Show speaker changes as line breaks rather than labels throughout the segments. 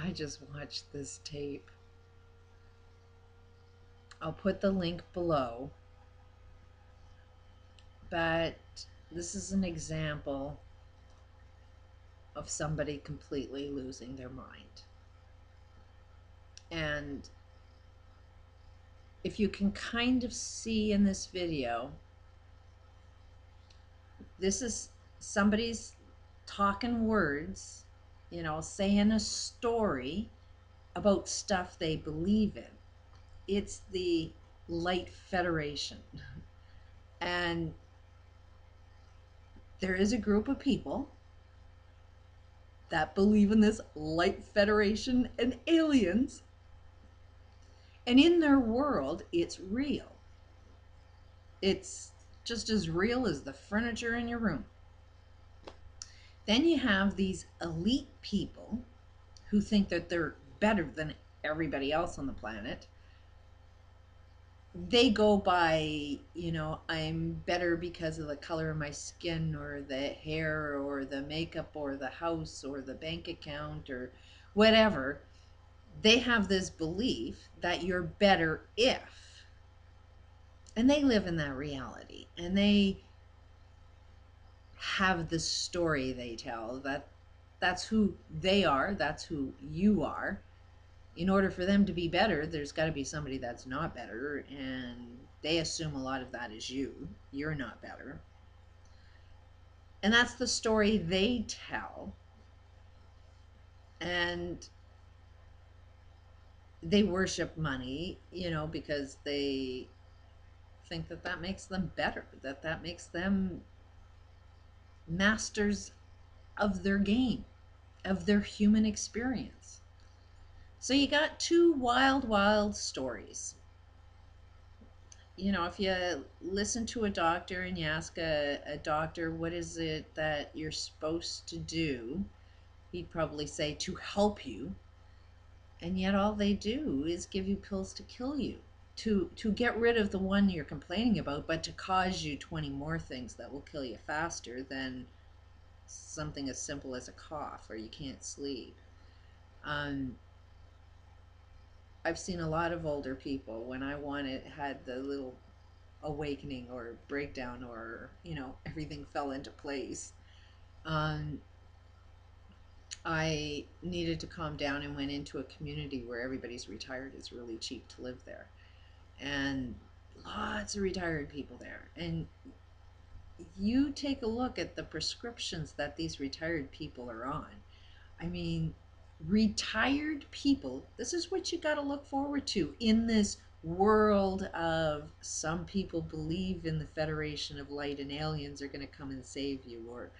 I just watched this tape. I'll put the link below, but this is an example of somebody completely losing their mind. And if you can kind of see in this video, this is somebody's talking words, saying a story about stuff they believe in. It's the Light Federation. And there is a group of people that believe in this Light Federation and aliens. And in their world, it's real. It's just as real as the furniture in your room. Then you have these elite people who think that they're better than everybody else on the planet. They go by, I'm better because of the color of my skin or the hair or the makeup or the house or the bank account or whatever. They have this belief that you're better if. And they live in that reality. And they have the story they tell that's who they are, that's who you are. In order for them to be better, there's got to be somebody that's not better, and they assume a lot of that is you're not better. And that's the story they tell. And they worship money, because they think that that makes them better, that makes them masters of their game, of their human experience. So you got two wild stories. If you listen to a doctor and you ask a doctor, what is it that you're supposed to do? He'd probably say, to help you. And yet all they do is give you pills to kill you, to get rid of the one you're complaining about, but to cause you 20 more things that will kill you faster than something as simple as a cough or you can't sleep. I've seen a lot of older people when I had the little awakening or breakdown, or everything fell into place. I needed to calm down and went into a community where everybody's retired. It's really cheap to live there, and lots of retired people there. And you take a look at the prescriptions that these retired people are on. I mean, retired people, this is what you got to look forward to in this world of some people believe in the Federation of Light and aliens are going to come and save you, or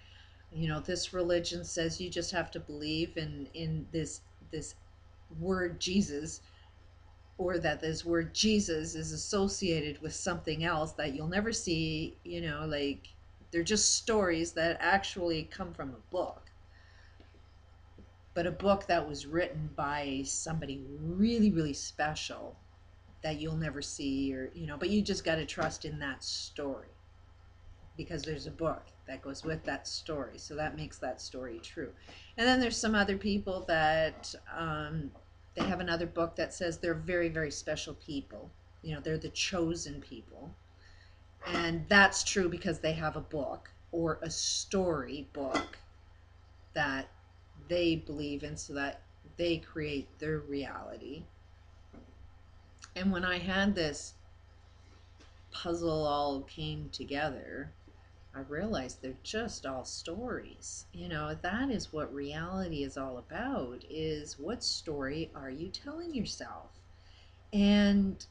this religion says you just have to believe in this word Jesus, or that this word Jesus is associated with something else that you'll never see. Like, they're just stories that actually come from a book, but a book that was written by somebody really special that you'll never see, or but you just got to trust in that story because there's a book that goes with that story, so that makes that story true. And then there's some other people that they have another book that says they're very special people. They're the chosen people, and that's true because they have a book or a story book that they believe in, so that they create their reality. And when I had this puzzle all came together, I realized they're just all stories. That is what reality is all about, is what story are you telling yourself? And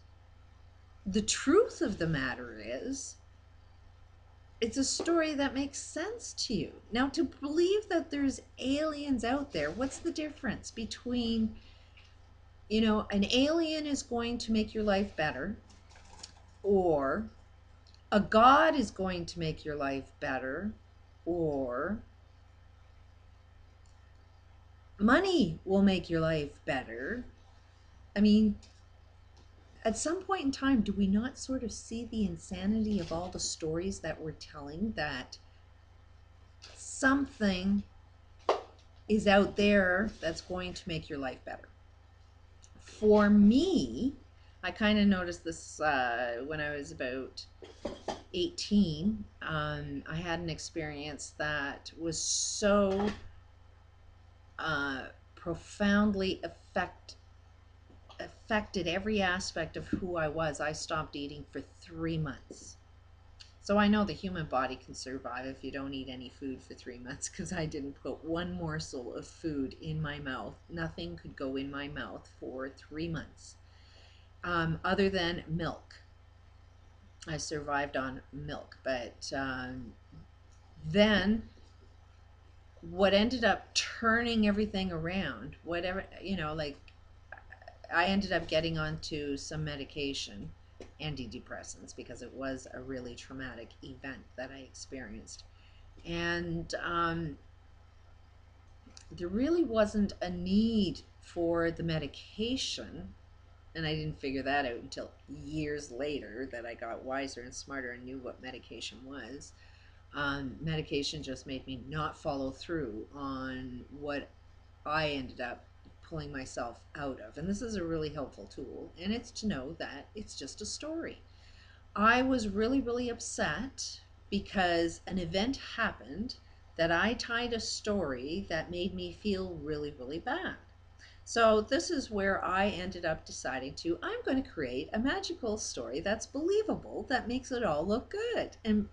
the truth of the matter is, it's a story that makes sense to you. Now, to believe that there's aliens out there, what's the difference between, an alien is going to make your life better, or a God is going to make your life better, or money will make your life better? I mean, at some point in time, do we not sort of see the insanity of all the stories that we're telling, that something is out there that's going to make your life better. For me, I kind of noticed this when I was about 18. I had an experience that was so profoundly affected every aspect of who I was. I stopped eating for 3 months. So I know the human body can survive if you don't eat any food for 3 months, because I didn't put one morsel of food in my mouth. Nothing could go in my mouth for 3 months, other than milk. I survived on milk. But then what ended up turning everything around, whatever, like I ended up getting onto some medication, antidepressants, because it was a really traumatic event that I experienced. And there really wasn't a need for the medication. And I didn't figure that out until years later, that I got wiser and smarter and knew what medication was. Medication just made me not follow through on what I ended up pulling myself out of. And this is a really helpful tool, and it's to know that it's just a story. I was really, really upset because an event happened that I tied a story that made me feel really, really bad. So this is where I ended up deciding I'm going to create a magical story that's believable, that makes it all look good. And,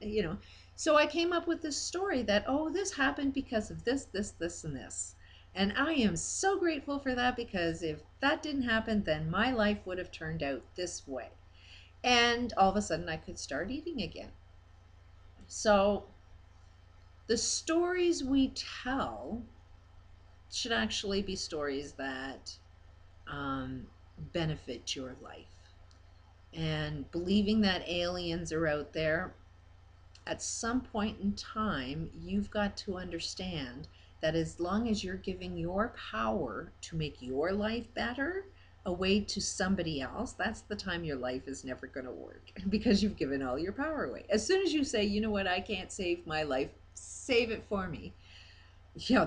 so I came up with this story that, oh, this happened because of this, this, this, and this. And I am so grateful for that, because if that didn't happen, then my life would have turned out this way. And all of a sudden I could start eating again. So the stories we tell should actually be stories that benefit your life. And believing that aliens are out there, at some point in time, you've got to understand that as long as you're giving your power to make your life better away to somebody else, that's the time your life is never going to work, because you've given all your power away. As soon as you say, you know what, I can't save my life, save it for me,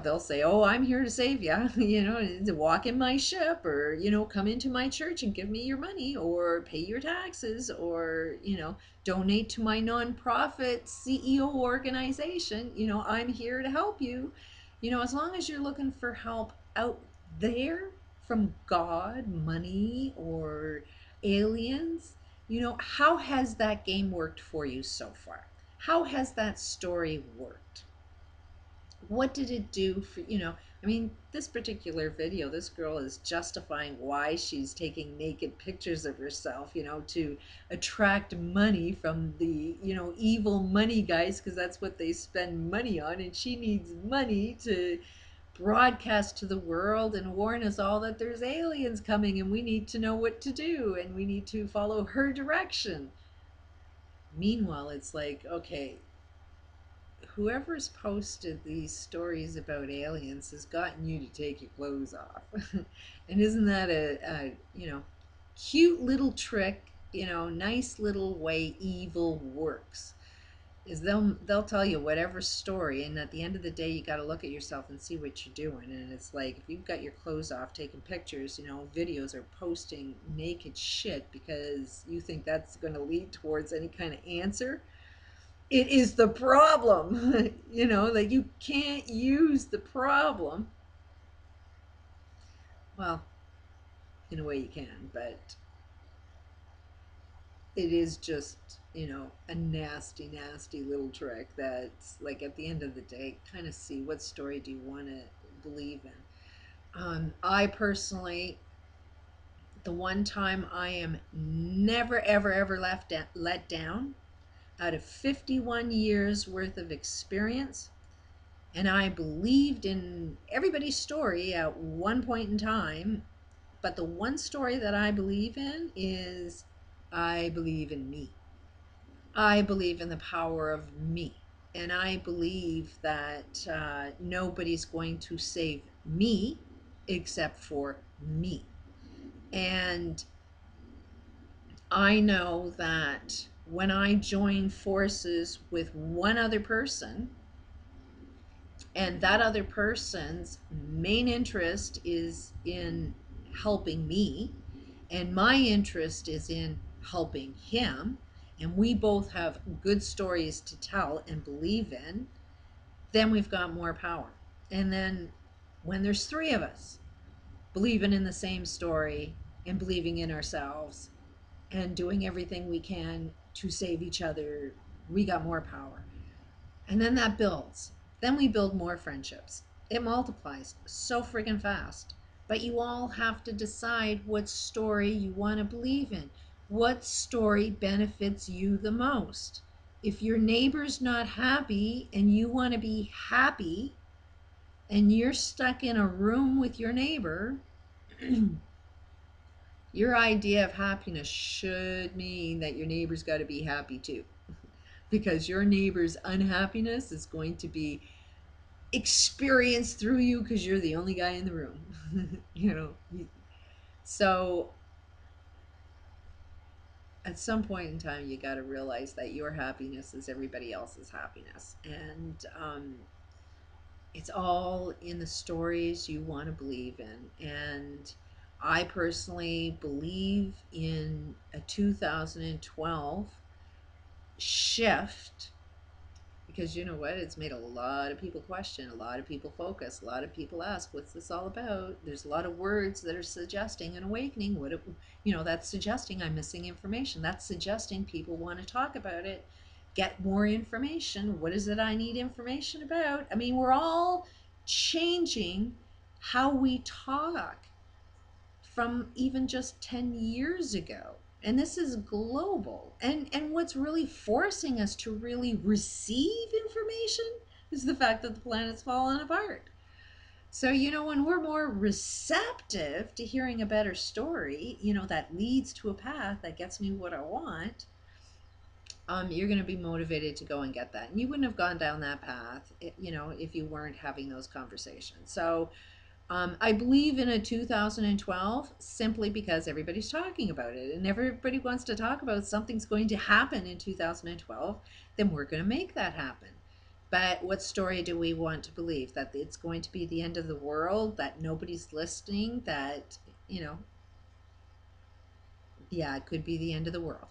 they'll say, oh, I'm here to save you, to walk in my ship, or, come into my church and give me your money, or pay your taxes, or, donate to my nonprofit CEO organization. I'm here to help you. As long as you're looking for help out there from God, money, or aliens, how has that game worked for you so far? How has that story worked? What did it do for, this particular video, this girl is justifying why she's taking naked pictures of herself, to attract money from the, evil money guys, because that's what they spend money on. And she needs money to broadcast to the world and warn us all that there's aliens coming, and we need to know what to do, and we need to follow her direction. Meanwhile, it's like, okay, whoever's posted these stories about aliens has gotten you to take your clothes off. And isn't that a cute little trick, nice little way evil works? Is they'll tell you whatever story, and at the end of the day, you got to look at yourself and see what you're doing. And it's like, if you've got your clothes off, taking pictures, videos, or posting naked shit because you think that's going to lead towards any kind of answer, it is the problem. Like, you can't use the problem. Well, in a way you can, but it is just, a nasty, nasty little trick that's like, at the end of the day, kind of see what story do you want to believe in. I personally, the one time I am never, ever, ever let down, out of 51 years worth of experience, and I believed in everybody's story at one point in time, but the one story that I believe in is, I believe in me. I believe in the power of me. And I believe that nobody's going to save me except for me. And I know that when I join forces with one other person, And that other person's main interest is in helping me, and my interest is in helping him, and we both have good stories to tell and believe in, then we've got more power. And then when there's three of us believing in the same story and believing in ourselves and doing everything we can to save each other, we got more power. And then that builds. Then we build more friendships. It multiplies so friggin' fast. But you all have to decide what story you want to believe in. What story benefits you the most? If your neighbor's not happy and you want to be happy and you're stuck in a room with your neighbor, your idea of happiness should mean that your neighbor's got to be happy too. Because your neighbor's unhappiness is going to be experienced through you because you're the only guy in the room. you know so at some point in time you got to realize that your happiness is everybody else's happiness, and it's all in the stories you want to believe in. And I personally believe in a 2012 shift, because you know what, it's made a lot of people question, a lot of people focus, a lot of people ask, what's this all about? There's a lot of words that are suggesting an awakening. That's suggesting I'm missing information. That's suggesting people want to talk about it, get more information. What is it I need information about? I mean, we're all changing how we talk from even just 10 years ago. And this is global. And what's really forcing us to really receive information is the fact that the planet's falling apart. So, when we're more receptive to hearing a better story, that leads to a path that gets me what I want, you're going to be motivated to go and get that. And you wouldn't have gone down that path, if you weren't having those conversations. So, I believe in a 2012 simply because everybody's talking about it, and everybody wants to talk about something's going to happen in 2012, then we're going to make that happen. But what story do we want to believe? That it's going to be the end of the world, that nobody's listening, that, yeah, it could be the end of the world.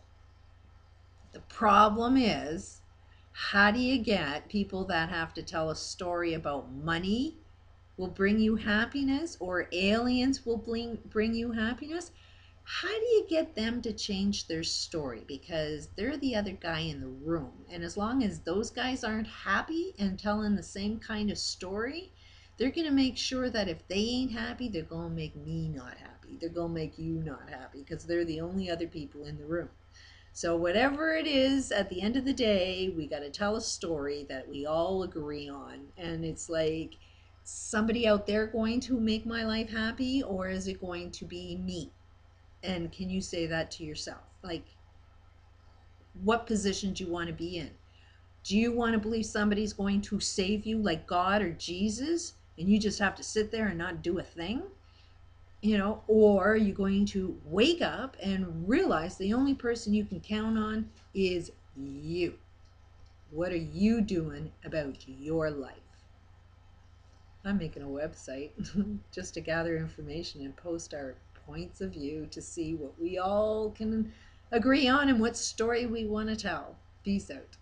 The problem is, how do you get people that have to tell a story about money will bring you happiness, or aliens will bring you happiness? How do you get them to change their story? Because they're the other guy in the room. And as long as those guys aren't happy and telling the same kind of story, they're going to make sure that if they ain't happy, they're going to make me not happy. They're going to make you not happy because they're the only other people in the room. So whatever it is, at the end of the day, we got to tell a story that we all agree on. And it's like, somebody out there going to make my life happy, or is it going to be me? And can you say that to yourself? Like, what position do you want to be in? Do you want to believe somebody's going to save you like God or Jesus, and you just have to sit there and not do a thing? Or are you going to wake up and realize the only person you can count on is you? What are you doing about your life? I'm making a website just to gather information and post our points of view to see what we all can agree on and what story we want to tell. Peace out.